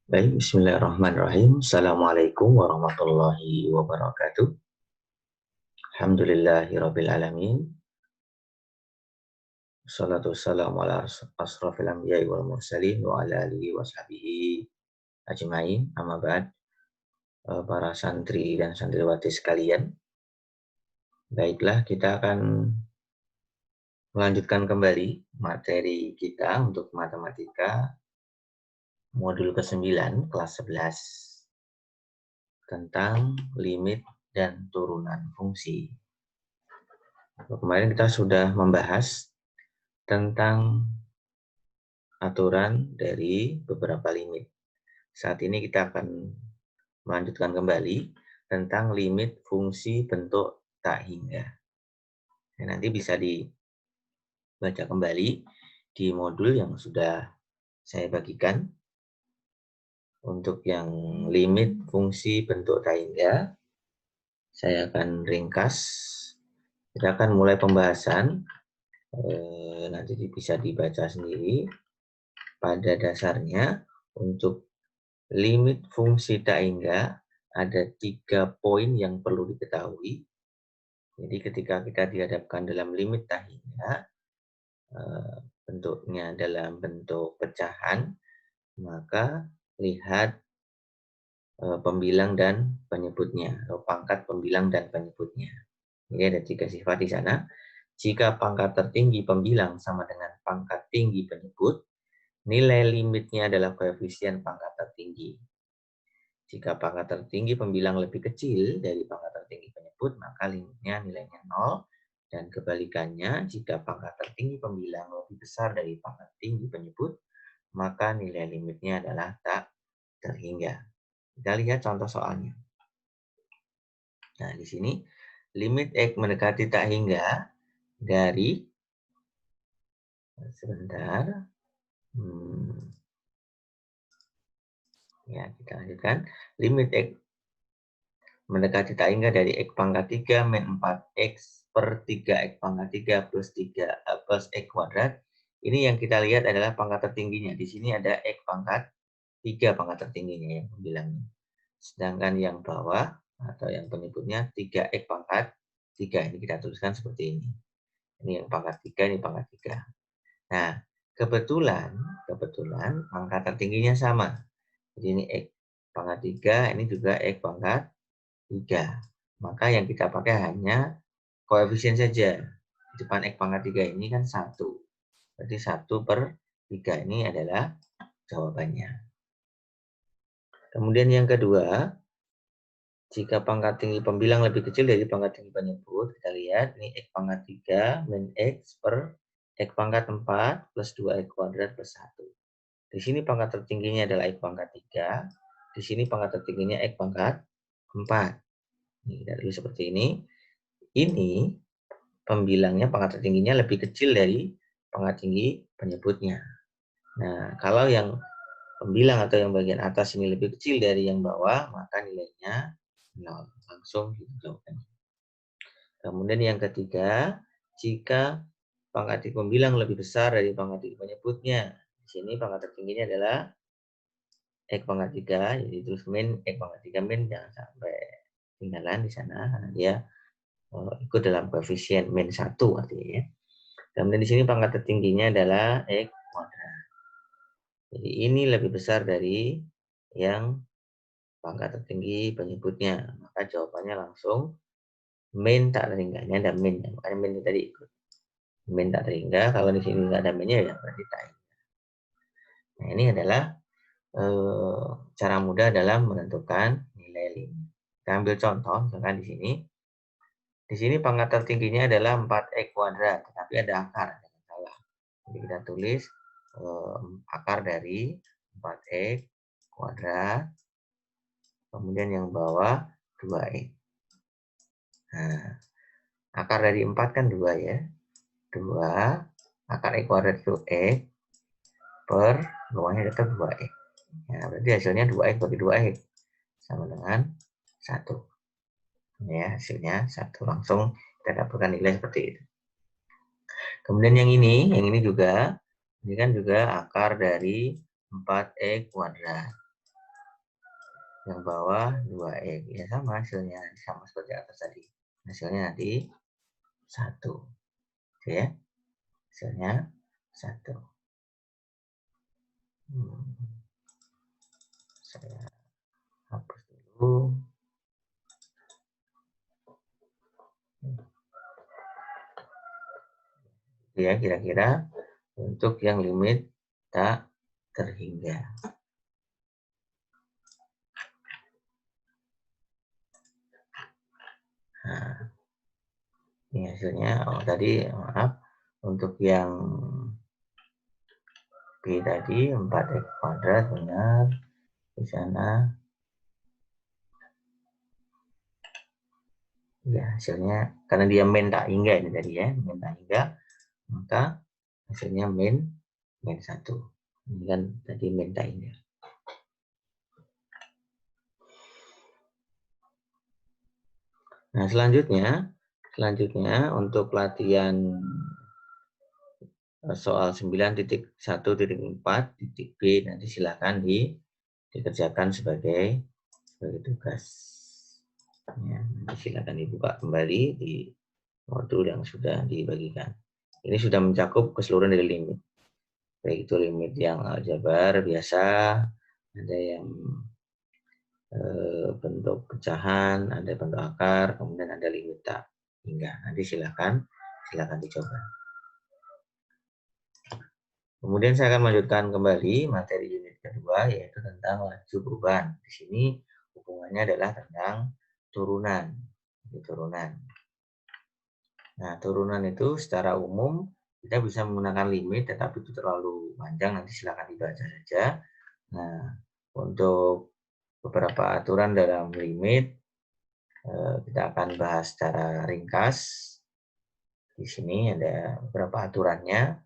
Baik, bismillahirrahmanirrahim. Assalamualaikum warahmatullahi wabarakatuh. Alhamdulillahirabbil alamin. Wassalatu wassalamu ala asrofil anbiya'i wal mursalin wa ala alihi washabihi ajmain. Amma ba'd. Para santri dan santriwati sekalian. Baiklah, kita akan melanjutkan kembali materi kita untuk matematika modul ke-9 kelas 11 tentang limit dan turunan fungsi. Kemarin kita sudah membahas tentang aturan dari beberapa limit. Saat ini kita akan melanjutkan kembali tentang limit fungsi bentuk tak hingga. Nanti bisa dibaca kembali di modul yang sudah saya bagikan. Untuk yang limit fungsi bentuk tak hingga, saya akan ringkas. Kita akan mulai pembahasan. Nanti bisa dibaca sendiri. Pada dasarnya, untuk limit fungsi tak hingga ada 3 poin yang perlu diketahui. Jadi ketika kita dihadapkan dalam limit tak hingga, bentuknya dalam bentuk pecahan, maka lihat pembilang dan penyebutnya, atau pangkat pembilang dan penyebutnya. Jadi ada 3 sifat di sana. Jika pangkat tertinggi pembilang sama dengan pangkat tinggi penyebut, nilai limitnya adalah koefisien pangkat tertinggi. Jika pangkat tertinggi pembilang lebih kecil dari pangkat tertinggi penyebut, maka limitnya nilainya 0. Dan kebalikannya, jika pangkat tertinggi pembilang lebih besar dari pangkat tinggi penyebut, maka nilai limitnya adalah tak terhingga. Kita lihat contoh soalnya. Nah, di sini limit X mendekati tak hingga dari, sebentar, ya kita lanjutkan. Limit X mendekati tak hingga dari X pangkat 3 min 4X per 3X pangkat 3 plus 3 plus X kuadrat. Ini yang kita lihat adalah pangkat tertingginya. Di sini ada X pangkat 3 pangkat tertingginya yang bilangnya. Sedangkan yang bawah atau yang penyebutnya 3X pangkat 3. Ini kita tuliskan seperti ini. Ini yang pangkat 3, ini pangkat 3. Nah, kebetulan pangkat tertingginya sama. Jadi ini X pangkat 3, ini juga X pangkat 3. Maka yang kita pakai hanya koefisien saja. Di depan X pangkat 3 ini kan 1. Berarti 1 per 3 ini adalah jawabannya. Kemudian yang kedua, jika pangkat tinggi pembilang lebih kecil dari pangkat tinggi penyebut, kita lihat ini X pangkat 3 min X per X pangkat 4 plus 2X kuadrat plus 1. Di sini pangkat tertingginya adalah X pangkat 3. Di sini pangkat tertingginya X pangkat 4. Ini kita tulis seperti ini. Ini pembilangnya pangkat tertingginya lebih kecil dari pangkat tinggi penyebutnya. Nah, kalau yang pembilang atau yang bagian atas ini lebih kecil dari yang bawah, maka nilainya 0. Langsung dijawabkan. Kemudian yang ketiga, jika pangkat tinggi pembilang lebih besar dari pangkat tinggi penyebutnya, di sini pangkat tertingginya adalah X pangkat 3, jadi terus min X pangkat 3 min, jangan sampai tinggalan di sana, karena dia ikut dalam koefisien min 1 artinya ya. Kemudian di sini pangkat tertingginya adalah X kuadrat. Jadi ini lebih besar dari yang pangkat tertinggi penyebutnya. Maka jawabannya langsung min tak terhingganya ada min. Makanya min tadi ikut. Min tak terhingga. Kalau di sini nggak ada minnya ya berarti tak hingga. Nah ini adalah cara mudah dalam menentukan nilai limit. Kita ambil contoh, misalkan di sini. Di sini pangkat tertingginya adalah 4X kuadrat, tapi ada akar. Salah. Jadi kita tulis akar dari 4X kuadrat, kemudian yang bawah 2X. Nah, akar dari 4 kan 2 ya. 2, akar X kuadrat itu X, per bawahnya tetap 2X. Ya, berarti hasilnya 2X bagi 2X. Sama dengan 1. Ya, hasilnya 1. Langsung kita dapatkan nilai seperti itu. Kemudian yang ini juga, ini kan juga akar dari 4X kuadrat. yang bawah 2X. Ya sama hasilnya, sama seperti atas tadi. Hasilnya nanti 1. Oke ya. Hasilnya 1. Saya hapus dulu. Ya, kira-kira untuk yang limit tak terhingga. Nah, ini hasilnya. Oh, tadi maaf. Untuk yang B tadi 4X kuadrat benar di sana. Ya, hasilnya karena dia min tak hingga ini tadi ya, min tak hingga, maka hasilnya min 1. Ini kan tadi min tak hingga. Nah, selanjutnya untuk latihan soal 9.1.4 titik B nanti silakan dikerjakan sebagai tugas. Ya, nanti silakan dibuka kembali di modul yang sudah dibagikan. Ini sudah mencakup keseluruhan dari limit. Baik itu limit yang aljabar biasa, ada yang bentuk pecahan, ada bentuk akar, kemudian ada limit tak hingga. Nanti silakan dicoba. Kemudian saya akan melanjutkan kembali materi unit kedua, yaitu tentang laju perubahan. Di sini hubungannya adalah tentang turunan. Nah, turunan itu secara umum kita bisa menggunakan limit, tetapi itu terlalu panjang, nanti silakan dibaca saja. Nah, untuk beberapa aturan dalam limit, kita akan bahas secara ringkas. Di sini ada beberapa aturannya.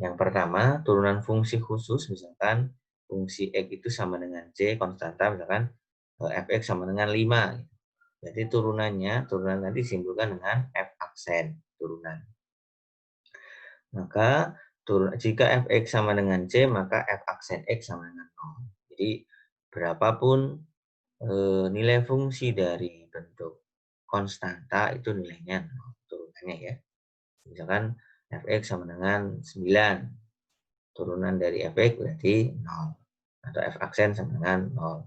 Yang pertama, turunan fungsi khusus, misalkan fungsi X itu sama dengan C, konstanta, misalkan fx sama dengan 5. Jadi turunan nanti disimpulkan dengan f aksen turunan. Maka jika fx sama dengan C, maka f aksen X sama dengan 0. Jadi berapapun nilai fungsi dari bentuk konstanta itu nilainya 0, turunannya ya. Misalkan fx sama dengan 9, turunan dari fx berarti 0. Atau f aksen sama dengan 0.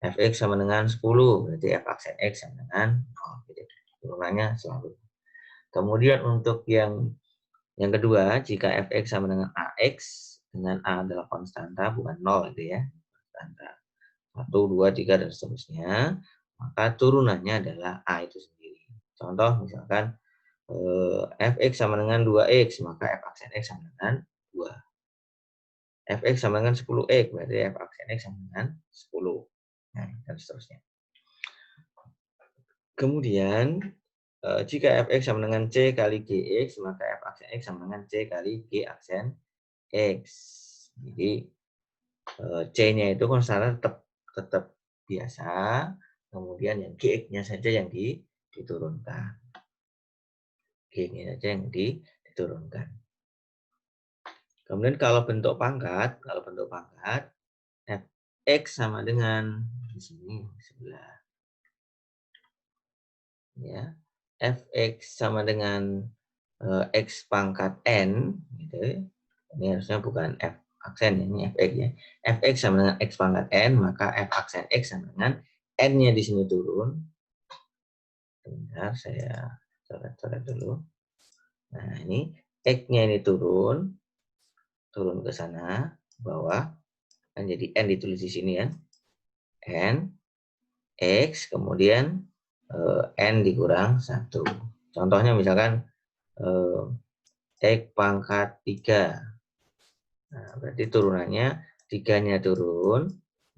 fx sama dengan 10, berarti f aksen x sama dengan 0. Jadi turunannya selalu. Kemudian untuk yang kedua, jika fx sama dengan ax, dengan a adalah konstanta, bukan 0 itu ya, konstanta 1, 2, 3, dan seterusnya, maka turunannya adalah a itu sendiri. Contoh misalkan fx sama dengan 2x, maka f aksen x sama dengan 2. fx sama dengan 10x, berarti f aksen x sama dengan 10. Nah, dan seterusnya. Kemudian, jika fx sama dengan c kali gx, maka f aksen x sama dengan c kali g aksen x. Jadi, c-nya itu konstanta tetap biasa, kemudian yang gx-nya saja yang diturunkan. G-nya saja yang diturunkan. Kemudian kalau bentuk pangkat, fx sama dengan di sini sebelah. Ya. Fx sama dengan x pangkat n gitu. Ini harusnya bukan f aksen, ini fx ya. Fx sama dengan x pangkat n, maka f aksen x sama dengan n-nya di sini turun. Bentar, saya coret-coret dulu. Nah, ini x-nya ini turun ke sana, bawah. Kan jadi n ditulis di sini kan. N, x, kemudian n dikurang 1. Contohnya misalkan X pangkat 3. Nah, berarti turunannya 3-nya turun.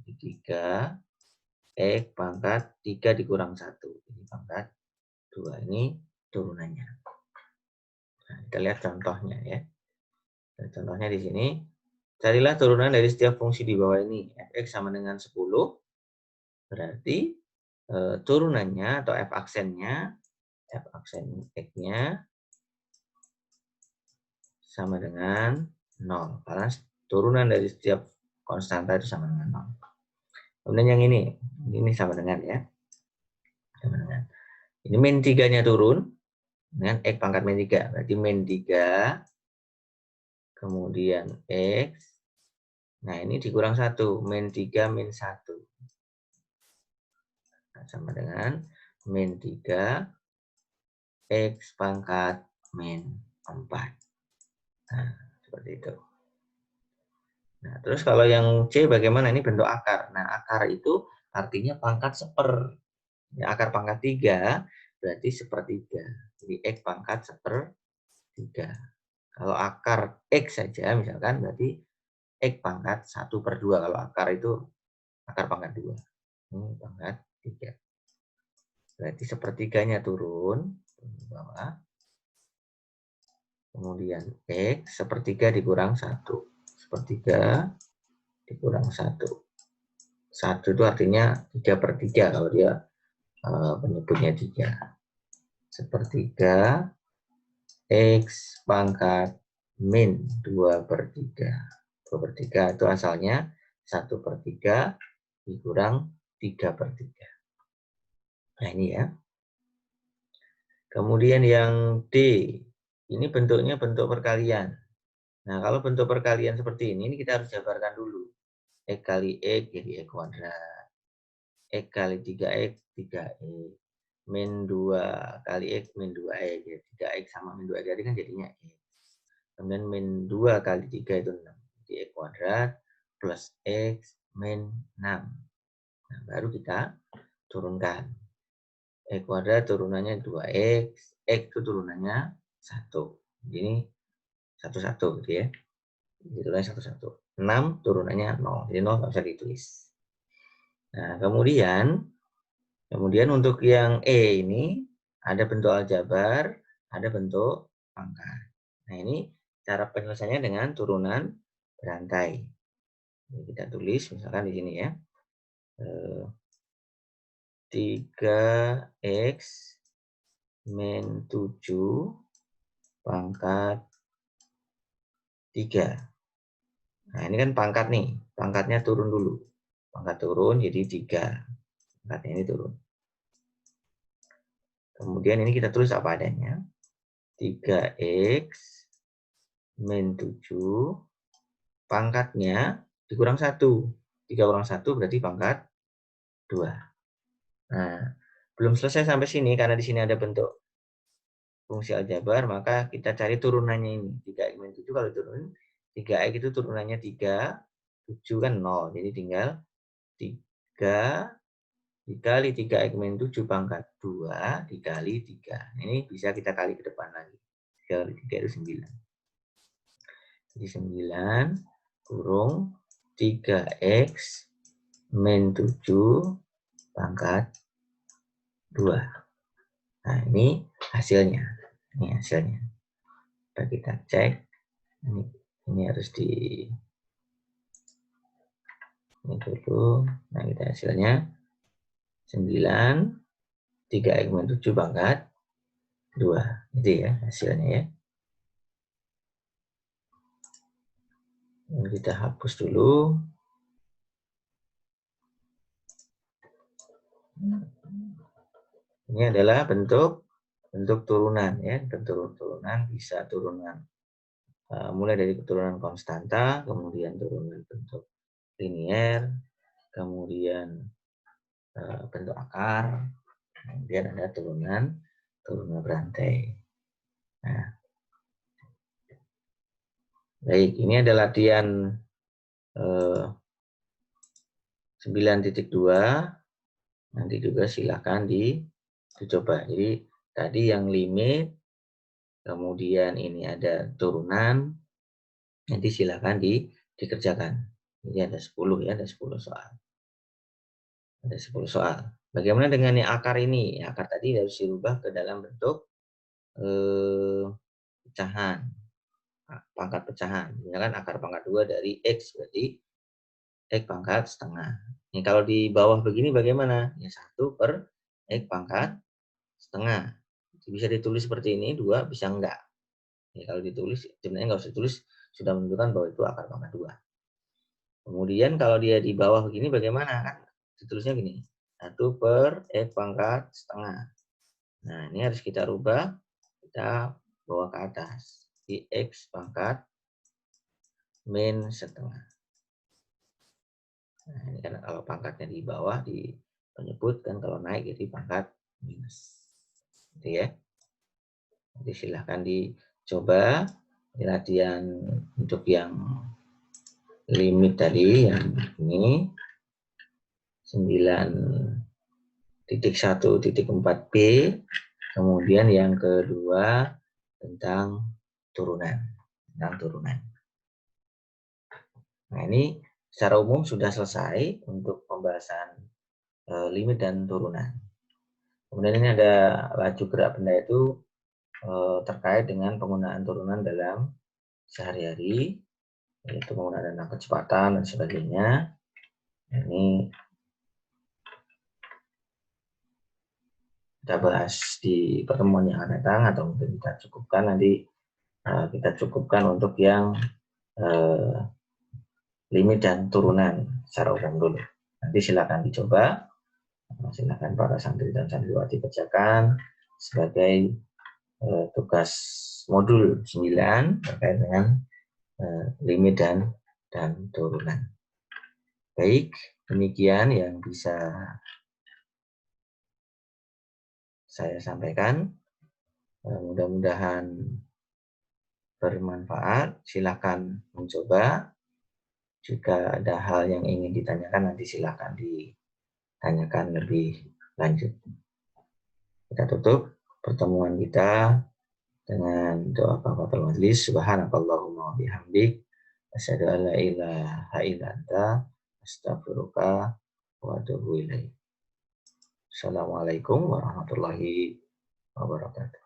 3. X pangkat 3 dikurang 1. Ini pangkat 2. Ini turunannya. Nah, kita lihat contohnya ya. Dan contohnya di sini. Carilah turunan dari setiap fungsi di bawah ini. Fx sama dengan 10. Berarti turunannya atau f aksennya, f aksen X-nya sama dengan 0. Karena turunan dari setiap konstanta itu sama dengan 0. Kemudian yang ini sama dengan ya. Sama dengan. Ini min 3-nya turun dengan X pangkat min 3. Berarti min 3, kemudian X. Nah, ini dikurang 1. Min 3, min 1. Nah, sama dengan min 3, X pangkat min 4. Nah, seperti itu. Nah, terus kalau yang C bagaimana? Ini bentuk akar. Nah, akar itu artinya pangkat seper. Ya, akar pangkat 3 berarti sepertiga. Jadi X pangkat sepertiga. Kalau akar X saja misalkan berarti X pangkat 1/2. Kalau akar itu akar pangkat 2. Ini pangkat 3. Berarti sepertiganya turun. Bawah. Kemudian X sepertiga dikurang 1. Sepertiga dikurang 1. 1 itu artinya 3/3 kalau dia penyebutnya 3. Sepertiga X pangkat min 2/3. 2/3 itu asalnya 1/3 dikurang 3/3. Nah ini ya. Kemudian yang D, ini bentuknya bentuk perkalian. Nah kalau bentuk perkalian seperti ini kita harus jabarkan dulu. X kali X jadi X kuadrat. X kali 3X, 3X. Min 2 kali X, min 2X. Ya, 3X sama min 2X kan jadinya X. Kemudian min 2 kali 3 itu 6. Jadi X kuadrat plus X min 6. Nah, baru kita turunkan. X kuadrat turunannya 2X. X itu turunannya 1. Jadi 1 gitu ya. Turunannya 1. 6 turunannya 0. Jadi 0 nggak bisa ditulis. Nah, kemudian untuk yang E ini ada bentuk aljabar, ada bentuk pangkat. Nah, ini cara penyelesaiannya dengan turunan berantai. Ini kita tulis misalkan di sini ya. 3X min 7 pangkat 3. Nah, ini kan pangkat nih. Pangkatnya turun dulu. Pangkat turun jadi 3. Pangkatnya ini turun. Kemudian ini kita tulis apa adanya. 3X min 7 pangkatnya dikurang 1. 3 kurang 1 berarti pangkat 2. Nah, belum selesai sampai sini karena di sini ada bentuk fungsi aljabar, maka kita cari turunannya ini. 3X min 7 kalau turun 3X itu turunannya 3, 7 kan 0. Jadi tinggal 3 dikali 3X min 7 pangkat 2 dikali 3. Ini bisa kita kali ke depan lagi. 3 kali 3 itu 9. Jadi 9 kurung 3X min 7 pangkat 2. Nah, ini hasilnya. Ini hasilnya. Kita cek. Ini harus di ini dulu. Nah, kita hasilnya 9 3X min 7 pangkat 2. Itu ya hasilnya ya. Kita hapus dulu. Ini adalah bentuk turunan ya. Bentuk turunan bisa turunan mulai dari turunan konstanta, kemudian turunan bentuk linier, kemudian bentuk akar, kemudian ada turunan berantai. Nah, baik, ini ada latihan 9.2. Nanti juga silakan dicoba. Jadi tadi yang limit, kemudian ini ada turunan, nanti silakan dikerjakan. Jadi ada 10 ya, ada 10 soal. Ada 10 soal. Bagaimana dengan yang akar ini? Akar tadi harus dirubah ke dalam bentuk pecahan. Pangkat pecahan. Misalkan akar pangkat 2 dari X, berarti X pangkat setengah. Ini kalau di bawah begini bagaimana? Ya 1/X pangkat setengah. Bisa ditulis seperti ini, 2 bisa enggak. Ya, kalau ditulis, sebenarnya nggak usah ditulis, sudah menunjukkan bahwa itu akar pangkat 2. Kemudian kalau dia di bawah begini bagaimana? Kan ditulisnya gini, 1 per X pangkat setengah. Nah, ini harus kita rubah, kita bawa ke atas. Di X pangkat min setengah. Nah, ini kan kalau pangkatnya di bawah menyebutkan, kalau naik jadi pangkat minus. Gitu ya. Jadi silahkan dicoba latihan untuk yang limit tadi, yang ini 9.1.4b, kemudian yang kedua tentang turunan. Nah, ini secara umum sudah selesai untuk pembahasan limit dan turunan. Kemudian ini ada laju gerak benda itu terkait dengan penggunaan turunan dalam sehari-hari, yaitu penggunaan tentang kecepatan dan sebagainya. Ini kita bahas di pertemuan yang akan datang, atau mungkin kita cukupkan nanti, kita cukupkan untuk yang limit dan turunan secara umum dulu. Nanti silakan dicoba, silakan para santri dan santriwati kerjakan sebagai tugas modul 9 terkait dengan limit dan turunan. Baik, demikian yang bisa saya sampaikan. Mudah-mudahan bermanfaat. Silakan mencoba. Jika ada hal yang ingin ditanyakan, nanti silakan ditanyakan lebih lanjut. Kita tutup pertemuan kita dengan doa kafaratul majlis. Subhanakallahumma wa bihamdik, asyhadu an la ilaha illa anta, astaghfiruka wa atubu ilaik. Assalamualaikum warahmatullahi wabarakatuh.